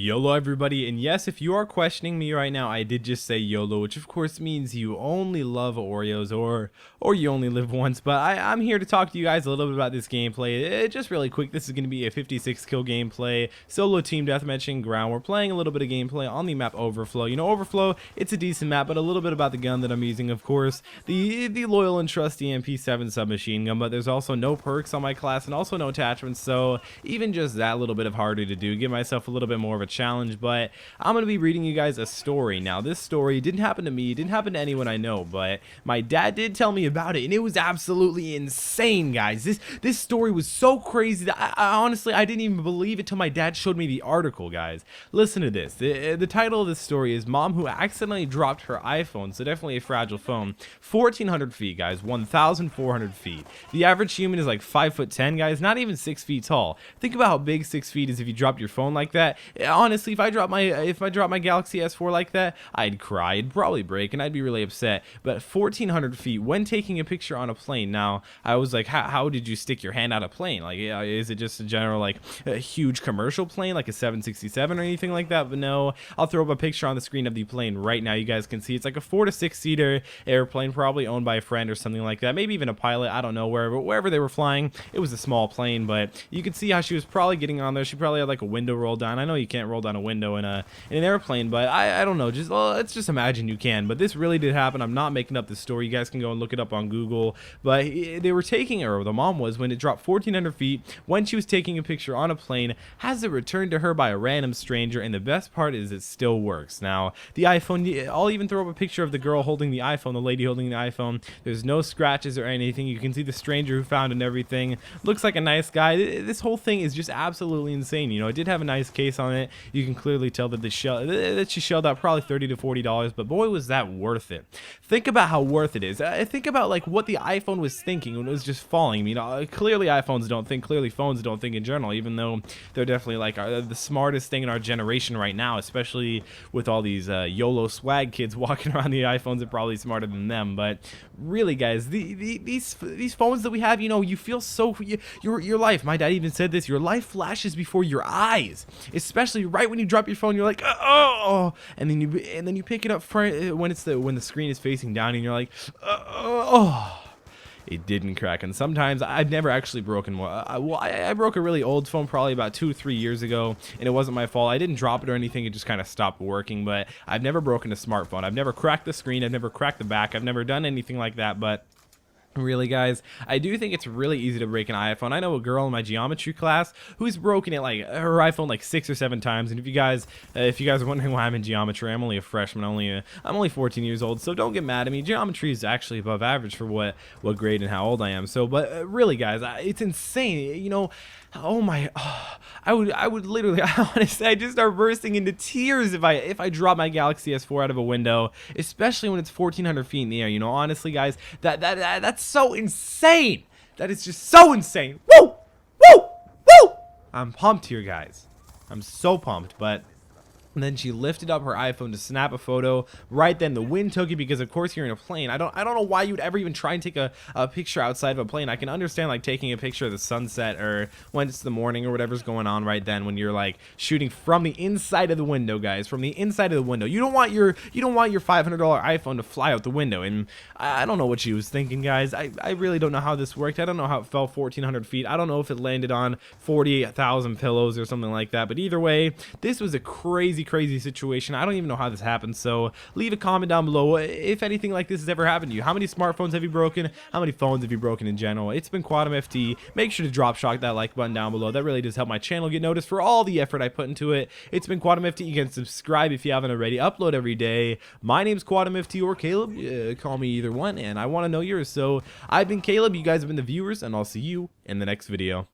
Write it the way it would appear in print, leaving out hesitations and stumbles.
YOLO everybody, and yes, if you are questioning me right now, I did just say YOLO, which of course means you only love Oreos or you only live once. But I'm here to talk to you guys a little bit about this gameplay. Just really quick, this is going to be a 56 kill gameplay, solo team deathmatching ground. We're playing a little bit of gameplay on the map Overflow. You know, Overflow, it's a decent map, but a little bit about the gun that I'm using, of course, the loyal and trusty MP7 submachine gun. But there's also no perks on my class and also no attachments, so even just that little bit of harder to do, give myself a little bit more of a challenge. But I'm going to be reading you guys a story. Now, this story didn't happen to me, it didn't happen to anyone I know, but my dad did tell me about it, and it was absolutely insane, guys. This story was so crazy that I honestly, I didn't even believe it till my dad showed me the article, guys. Listen to this. The title of this story is Mom Who Accidentally Dropped Her iPhone, so definitely a fragile phone. 1,400 feet, guys. 1,400 feet. The average human is like 5'10", guys, not even 6 feet tall. Think about how big 6 feet is if you dropped your phone like that. Honestly, if I drop my Galaxy S4 like that, I'd cry. It'd probably break, and I'd be really upset. But 1,400 feet when taking a picture on a plane. Now, I was like, how did you stick your hand out a plane? Like, is it just a general, like, a huge commercial plane, like a 767 or anything like that? But no, I'll throw up a picture on the screen of the plane right now. You guys can see it's like a 4 to 6 seater airplane, probably owned by a friend or something like that. Maybe even a pilot. I don't know, wherever they were flying. It was a small plane, but you could see how she was probably getting on there. She probably had like a window roll down. I know you can't roll down a window in an airplane, but I don't know. Let's just imagine you can. But this really did happen. I'm not making up this story. You guys can go and look it up on Google. But they were taking her, or the mom was, when it dropped 1,400 feet, when she was taking a picture on a plane, has it returned to her by a random stranger. And the best part is it still works. Now, the iPhone, I'll even throw up a picture of the girl holding the iPhone, the lady holding the iPhone. There's no scratches or anything. You can see the stranger who found it and everything. Looks like a nice guy. This whole thing is just absolutely insane. You know, it did have a nice case on it. You can clearly tell that she shelled out probably $30 to $40, but boy, was that worth it. Think about how worth it is. Think about like what the iPhone was thinking when it was just falling. You know, clearly iPhones don't think, clearly phones don't think in general, even though they're definitely like the smartest thing in our generation right now, especially with all these YOLO swag kids walking around. The iPhones are probably smarter than them. But really, guys, these phones that we have, you know, you feel so, your life, my dad even said this, your life flashes before your eyes, especially right when you drop your phone. You're like, oh, and then you pick it up when the screen is facing down, and you're like, oh. It didn't crack. And sometimes I've never actually broken one. I broke a really old phone probably about 2 or 3 years ago, and it wasn't my fault. I didn't drop it or anything. It just kind of stopped working. But I've never broken a smartphone. I've never cracked the screen. I've never cracked the back. I've never done anything like that. But really, guys, I do think it's really easy to break an iPhone. I know a girl in my geometry class who's broken it, like her iPhone, like 6 or 7 times. And if you guys are wondering why I'm in geometry, I'm only a freshman. I'm only 14 years old, so don't get mad at me. Geometry is actually above average for what grade and how old I am. So, but really, guys, it's insane. You know, oh my, I would literally, honestly, I just start bursting into tears if I drop my Galaxy S4 out of a window, especially when it's 1,400 feet in the air. You know, honestly, guys, that's so insane. That is just so insane. Woo! Woo! Woo! I'm pumped here, guys. I'm so pumped. But and then she lifted up her iPhone to snap a photo. Right then, the wind took it because, of course, you're in a plane. I don't know why you'd ever even try and take a picture outside of a plane. I can understand, like, taking a picture of the sunset or when it's the morning or whatever's going on right then when you're, like, shooting from the inside of the window, guys. From the inside of the window. You don't want your $500 iPhone to fly out the window. And I don't know what she was thinking, guys. I really don't know how this worked. I don't know how it fell 1,400 feet. I don't know if it landed on 48,000 pillows or something like that. But either way, this was a crazy situation. I don't even know how this happened. So leave a comment down below if anything like this has ever happened to you. How many smartphones have you broken? How many phones have you broken in general? It's been Quadmft. Make sure to drop shock that like button down below. That really does help my channel get noticed for all the effort I put into it. It's been Quadmft. You can subscribe if you haven't already. Upload every day. My name's Quadmft or Caleb. Call me either one, and I want to know yours. So I've been Caleb. You guys have been the viewers, and I'll see you in the next video.